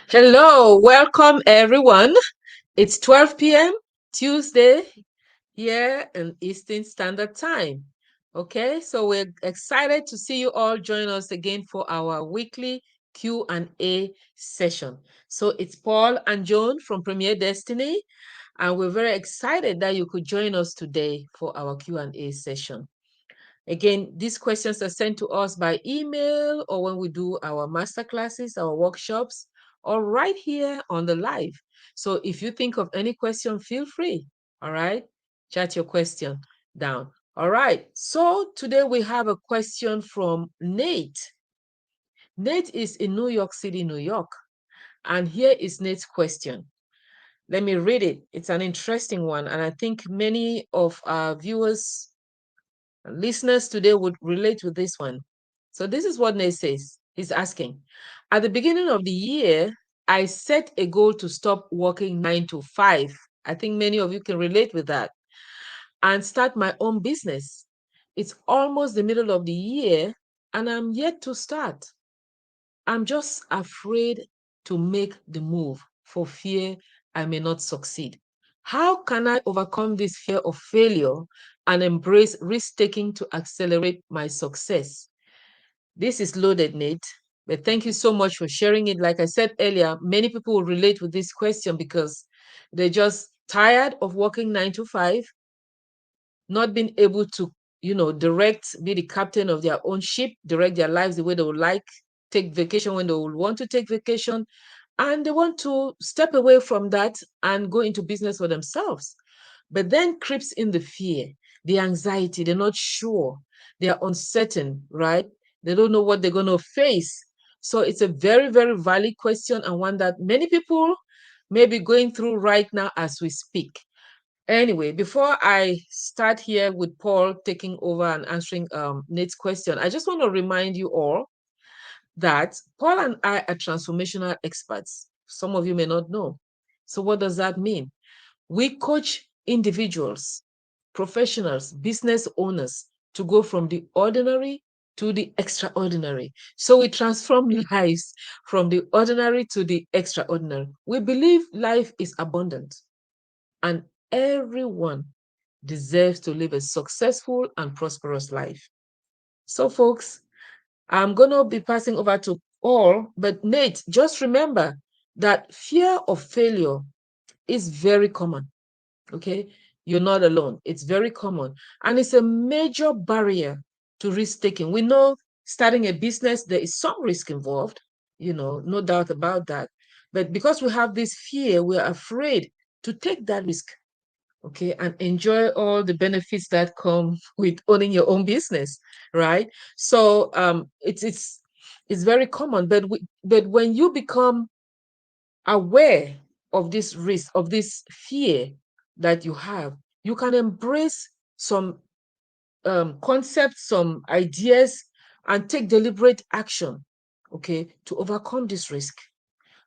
Hello, welcome everyone. It's 12 p.m. Tuesday here in Eastern Standard Time. Okay, so we're excited to see you all join us again for our weekly Q&A session. So it's Paul and Joan from Premier Destiny, and we're very excited that you could join us today for our Q&A session. Again, these questions are sent to us by email or when we do our master classes, our workshops, or right here on the live. So if you think of any question, feel free. All right. Chat your question down. All right. So today we have a question from Nate. Nate is in New York City, New York. And here is Nate's question. Let me read it. It's an interesting one. And I think many of our viewers listeners today would relate with this one. So this is what Nate says. He's asking, at the beginning of the year, I set a goal to stop working 9 to 5. I think many of you can relate with that and start my own business. It's almost the middle of the year and I'm yet to start. I'm just afraid to make the move for fear I may not succeed. How can I overcome this fear of failure and embrace risk taking to accelerate my success? This is loaded, Nate. But thank you so much for sharing it. Like I said earlier, many people will relate with this question because they're just tired of working 9 to 5, not being able to, direct, be the captain of their own ship, direct their lives the way they would like, take vacation when they would want to take vacation, and they want to step away from that and go into business for themselves. But then creeps in the fear, the anxiety, they're not sure, they're uncertain, right? They don't know what they're going to face. So it's a very, very valid question and one that many people may be going through right now as we speak. Anyway, before I start here with Paul taking over and answering Nate's question, I just want to remind you all that Paul and I are transformational experts. Some of you may not know. So, what does that mean? We coach individuals, professionals, business owners to go from the ordinary to the extraordinary. So, we transform lives from the ordinary to the extraordinary. We believe life is abundant and everyone deserves to live a successful and prosperous life. So, folks, I'm going to be passing over to Paul, but Nate, just remember that fear of failure is very common. Okay, you're not alone. It's very common, and it's a major barrier to risk taking. We know starting a business, there is some risk involved, no doubt about that. But because we have this fear, we're afraid to take that risk, okay, and enjoy all the benefits that come with owning your own business, right? So it's very common, but when you become aware of this risk, of this fear that you have, you can embrace some concepts, some ideas, and take deliberate action, okay, to overcome this risk.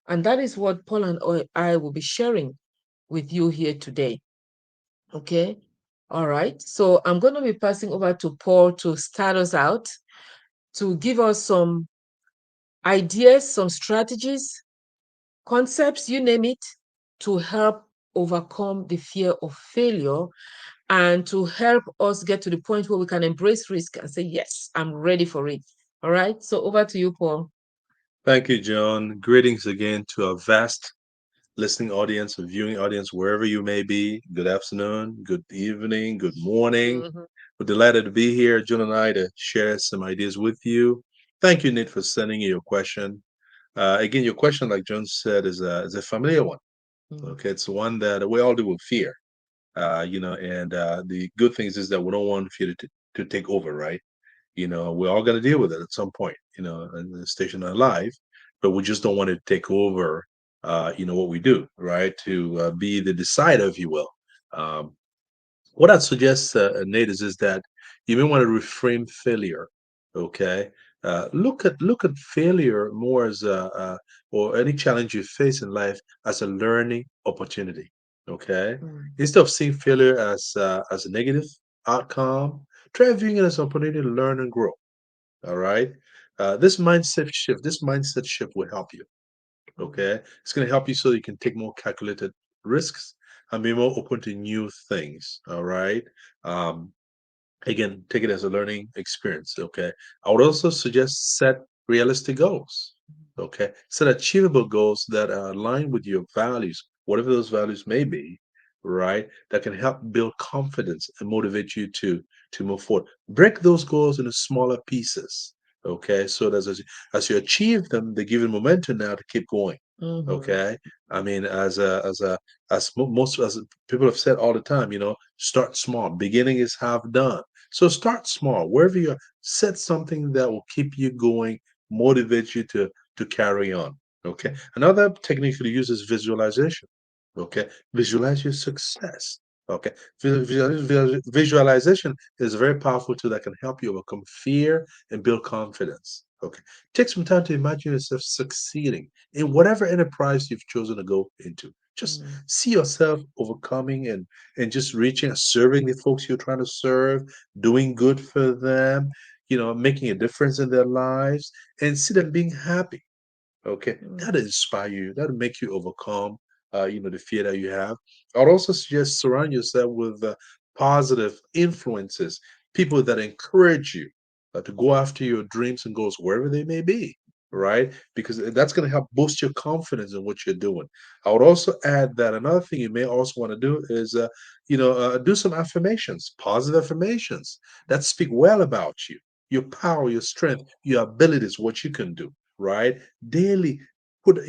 And that is what Paul and I will be sharing with you here today. Okay. All right. So I'm going to be passing over to Paul to start us out, to give us some ideas, some strategies, concepts, you name it, to help overcome the fear of failure and to help us get to the point where we can embrace risk and say, yes, I'm ready for it. All right. So over to you, Paul. Thank you, Joan. Greetings again to a vast listening audience, a viewing audience, wherever you may be. Good afternoon, good evening, good morning. Mhm. We're delighted to be here, Joan and I, to share some ideas with you. Thank you, Nate, for sending in your question. Again, your question, like Joan said, is a familiar one. Mhm. Okay, it's one that we all do with fear. And the good things is that we don't want fear to take over, right? We're all going to deal with it at some point, in the station of our life, but we just don't want it to take over, what we do, right? To be the decider, if you will. Um, what I'd suggest, Nate, is that you may want to reframe failure. Okay, look at failure more as or any challenge you face in life as a learning opportunity. Okay, Mm. instead of seeing failure as a negative outcome, try viewing it as an opportunity to learn and grow. All right, this mindset shift will help you. Mm. Okay, it's going to help you so you can take more calculated risks and be more open to new things. All right. Um, Again, take it as a learning experience. Okay, I would also suggest set realistic goals. Okay, set achievable goals that are aligned with your values, whatever those values may be, right? That can help build confidence and motivate you to move forward. Break those goals into smaller pieces. Okay, so that as you achieve them, they give you momentum now to keep going. Mhm. Okay, I mean, most as people have said all the time, start small. Beginning is half done. So start small. Wherever you are, set something that will keep you going, motivate you to carry on. Okay. Another technique to use is visualization. Okay. Visualize your success. Okay. Visualization is a very powerful tool that can help you overcome fear and build confidence. Okay. Take some time to imagine yourself succeeding in whatever enterprise you've chosen to go into. Just Mm. see yourself overcoming and just reaching, serving the folks you're trying to serve, doing good for them, making a difference in their lives, and see them being happy. Okay, Mm. that'll inspire you. That'll make you overcome, the fear that you have. I'd also suggest surround yourself with positive influences, people that encourage you to go after your dreams and goals wherever they may be. Right, because that's going to help boost your confidence in what you're doing. I would also add that another thing you may also want to do is, do some affirmations, positive affirmations that speak well about you, your power, your strength, your abilities, what you can do. Right, daily put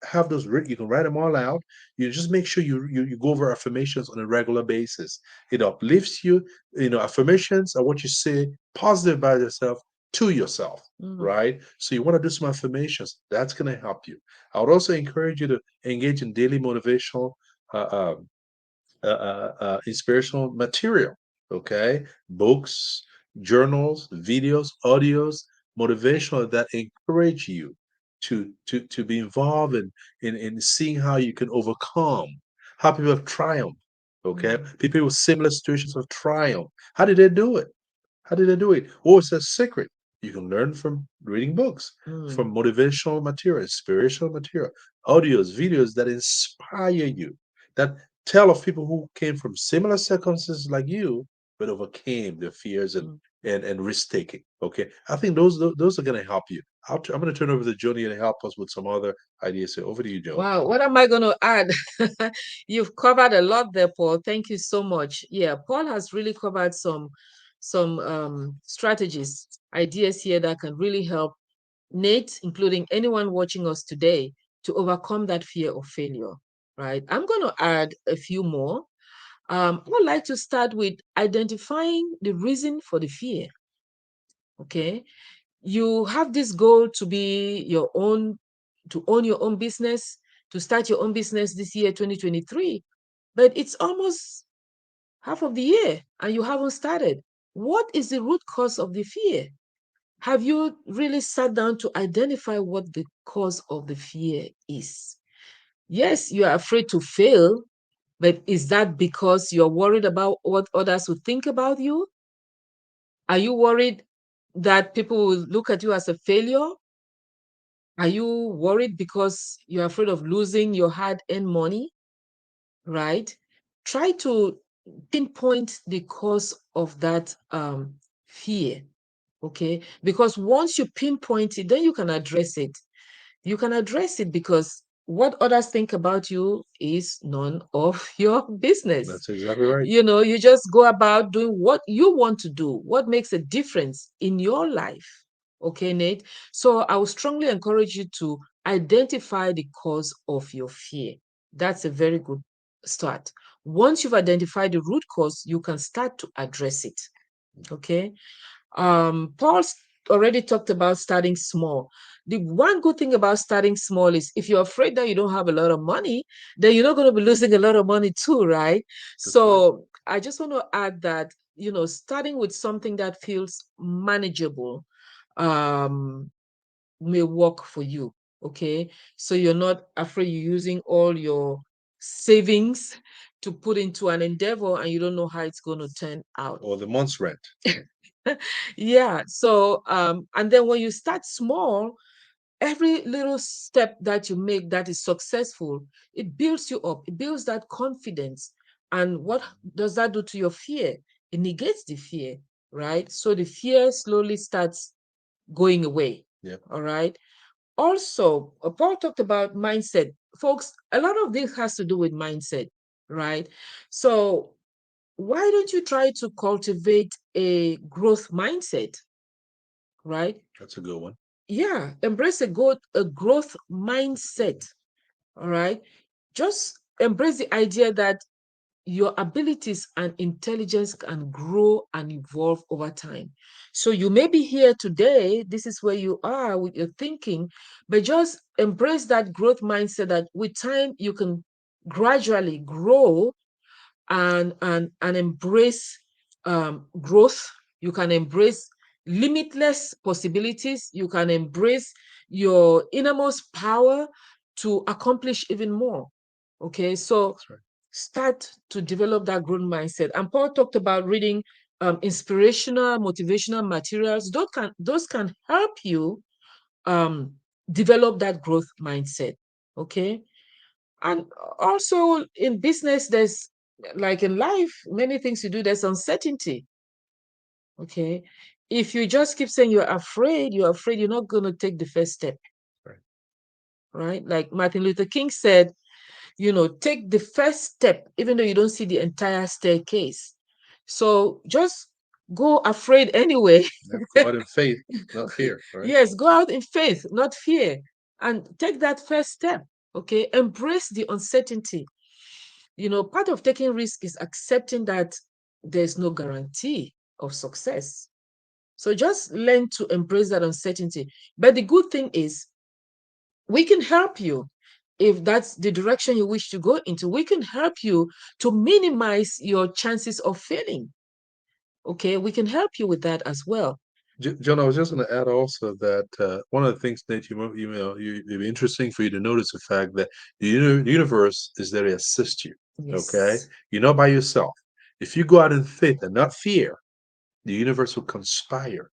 have those you can write them all out. You just make sure you go over affirmations on a regular basis. It uplifts you. Affirmations are what you say positive about yourself to yourself, Mm. right? So you want to do some affirmations. That's going to help you. I would also encourage you to engage in daily motivational uh, um, inspirational material. Okay, books, journals, videos, audios, motivational that encourage you to be involved in seeing how you can overcome, how people have triumphed. Okay, Mm. people with similar situations have triumphed. How did they do it? How did they do it? What was the secret? You can learn from reading books, Mm. from motivational material, inspirational material, audios, videos that inspire you, that tell of people who came from similar circumstances like you, but overcame their fears and Mm. and risk taking. Okay, I think those are going to help you. I'm going to turn over to Joni and help us with some other ideas. So over to you, Joan. Wow, what am I going to add? You've covered a lot there, Paul. Thank you so much. Yeah, Paul has really covered some strategies, ideas here that can really help Nate, including anyone watching us today, to overcome that fear of failure. Right? I'm going to add a few more. I would like to start with identifying the reason for the fear. Okay, you have this goal to be your own, to own your own business, to start your own business this year, 2023, but it's almost half of the year and you haven't started. What is the root cause of the fear? Have you really sat down to identify what the cause of the fear is? Yes, you are afraid to fail, but is that because you're worried about what others will think about you? Are you worried that people will look at you as a failure? Are you worried because you're afraid of losing your hard-earned money? Right? Try to pinpoint the cause of that fear. Okay? Because once you pinpoint it, then you can address it. You can address it because what others think about you is none of your business. That's exactly right. You just go about doing what you want to do, what makes a difference in your life. Okay, Nate? So I would strongly encourage you to identify the cause of your fear. That's a very good start. Once you've identified the root cause, you can start to address it. Okay. Paul already talked about starting small. The one good thing about starting small is if you're afraid that you don't have a lot of money, then you're not going to be losing a lot of money too, right? That's right. So I just want to add that, starting with something that feels manageable um, may work for you. Okay. So you're not afraid you're using all your savings to put into an endeavor and you don't know how it's going to turn out. Or the month's rent. Yeah. So, and then when you start small, every little step that you make that is successful, it builds you up, it builds that confidence. And what does that do to your fear? It negates the fear, right? So the fear slowly starts going away. Yep. All right. Also, Paul talked about mindset. Folks, a lot of this has to do with mindset, right? So why don't you try to cultivate a growth mindset, right? That's a good one. Yeah, embrace a growth mindset. All right. Just embrace the idea that your abilities and intelligence can grow and evolve over time. So you may be here today, this is where you are with your thinking, but just embrace that growth mindset that with time you can gradually grow and embrace growth. You can embrace limitless possibilities. You can embrace your innermost power to accomplish even more. Okay, so That's right. start to develop that growth mindset. And Paul talked about reading inspirational, motivational materials. Those can help you um, develop that growth mindset. Okay, and also in business, there's like in life, many things you do, there's uncertainty. Okay. If you just keep saying you're afraid, you're not going to take the first step, Right. right? Like Martin Luther King said, take the first step, even though you don't see the entire staircase. So just go afraid anyway. Yep. Go out in faith, not fear. Right. Yes, go out in faith, not fear, and take that first step. Okay. Embrace the uncertainty. Part of taking risk is accepting that there's no guarantee of success. So just learn to embrace that uncertainty. But the good thing is, we can help you if that's the direction you wish to go into. We can help you to minimize your chances of failing. Okay, we can help you with that as well. John, I was just going to add also that one of the things that it'd be interesting for you to notice the fact that the universe is there to assist you. Okay, Yes. you're not by yourself. If you go out in faith and not fear, the universe will conspire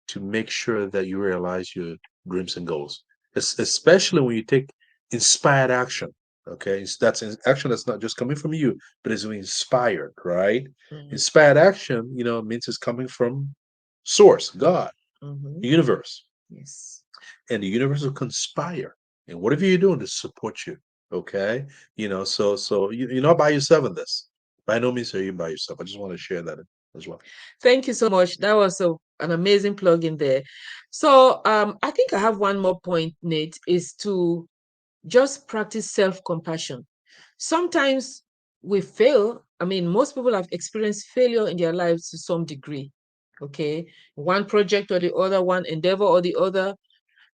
to make sure that you realize your dreams and goals, especially when you take inspired action. Okay, that's action that's not just coming from you, but is inspired, right? Mhm. Inspired action, means it's coming from source, God, Mhm. the universe, Yes. and the universe will conspire. And whatever you're doing to support you, okay? You're not by yourself in this. By no means are you by yourself. I just want to share that as well. Thank you so much. That was an amazing plug in there. So I think I have one more point, Nate, is to just practice self-compassion. Sometimes we fail. I mean, most people have experienced failure in their lives to some degree. Okay. One project or the other, one endeavor or the other.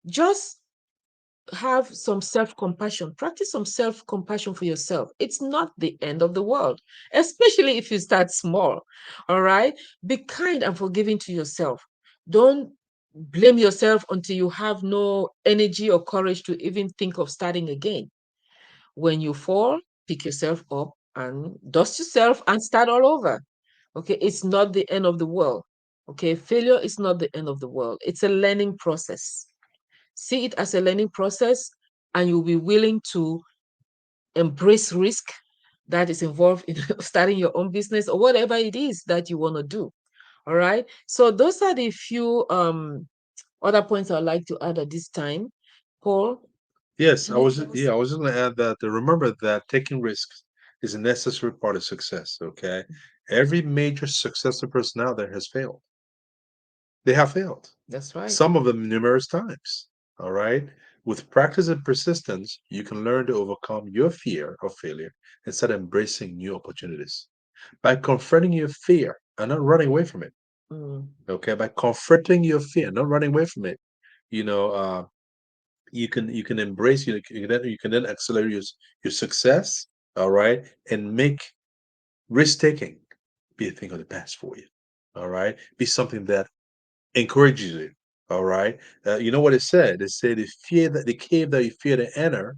Just have some self-compassion. Practice some self-compassion for yourself. It's not the end of the world, especially if you start small. All right. Be kind and forgiving to yourself. Don't blame yourself until you have no energy or courage to even think of starting again. When you fall, pick yourself up and dust yourself and start all over. Okay, it's not the end of the world. Okay, failure is not the end of the world. It's a learning process. See it as a learning process, and you'll be willing to embrace risk that is involved in starting your own business or whatever it is that you want to do. All right. So those are the few other points I'd like to add at this time. Paul, Yes, anything else? I was just going to add that remember that taking risks is a necessary part of success. Okay, every major successful person out there has failed. They have failed. That's right. Some of them numerous times. All right. With practice and persistence, you can learn to overcome your fear of failure and start embracing new opportunities. By confronting your fear and not running away from it. Mm, Okay. By confronting your fear, not running away from it, you know, you can embrace you can then accelerate your success. All right. And make risk taking be a thing of the past for you. All right. Be something that encourages you. All right. You know what it said? It said the cave that you fear to enter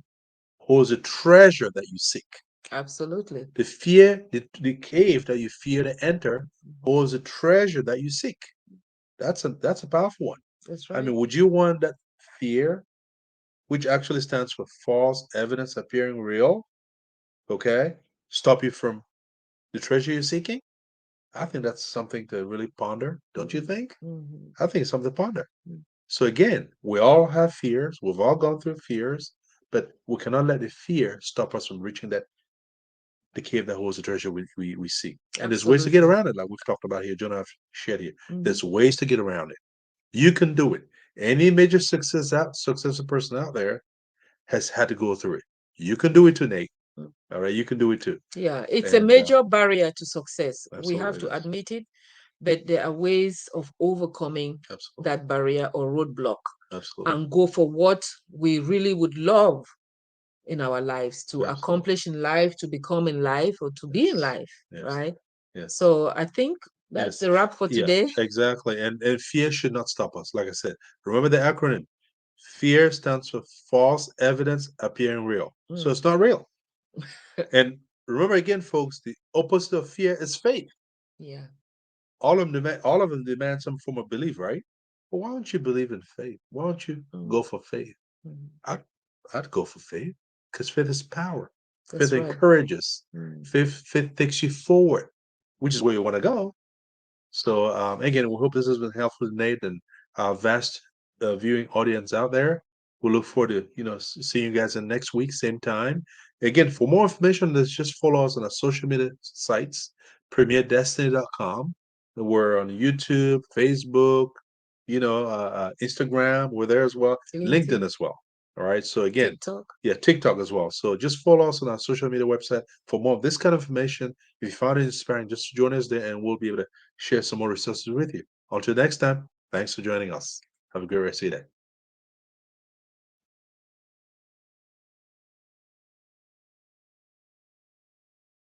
holds a treasure that you seek. absolutely. The cave that you fear to enter holds a treasure that you seek. That's a powerful one. That's I right. mean, would you want that fear? which actually stands for false evidence appearing real, okay, stop you from the treasure you're seeking? I think that's something to really ponder, don't you think? Mhm. I think it's something to ponder. Mm. So again, we all have fears. We've all gone through fears, but we cannot let the fear stop us from reaching that the cave that holds the treasure we seek. And there's ways to get Absolutely. around it, like we've talked about here. John and I've shared here. Mhm. There's ways to get around it. You can do it. Any major successful person out there has had to go through it. You can do it too, Nate. Mm. All right, you can do it too. Yeah, it's a And major barrier to success. We have absolutely, to it is. admit it, but there are ways of overcoming Absolutely, that barrier or roadblock absolutely, and go for what we really would love in our lives to absolutely. accomplish in life, to become in life, or to be in Yes, life, yes, right? yes, So I think that's yes. a wrap for Yeah, today. exactly. And fear should not stop us. Like I said, remember the acronym. Fear stands for false evidence appearing real. So Mm. it's not real. And remember again, folks, the opposite of fear is faith. Yeah. All of them demand some form of belief, right? Well, why don't you believe in faith? Why don't you Mm. go for faith? Mm. I'd, I'd go for faith because faith is power. Faith That's right. encourages. Mm. Faith takes you forward, which is where you want to go. So again, we hope this has been helpful to Nate and our vast viewing audience out there. We look forward to seeing you guys in next week, same time. Again, for more information on this, just follow us on our social media sites, premierdestiny.com. We're on YouTube, Facebook, Instagram. We're there as well. LinkedIn LinkedIn, as well. All right. So again, TikTok. yeah, TikTok as well. So just follow us on our social media website for more of this kind of information. If you found it inspiring, just join us there and we'll be able to share some more resources with you. Until next time, thanks for joining us. Have a great rest of your day.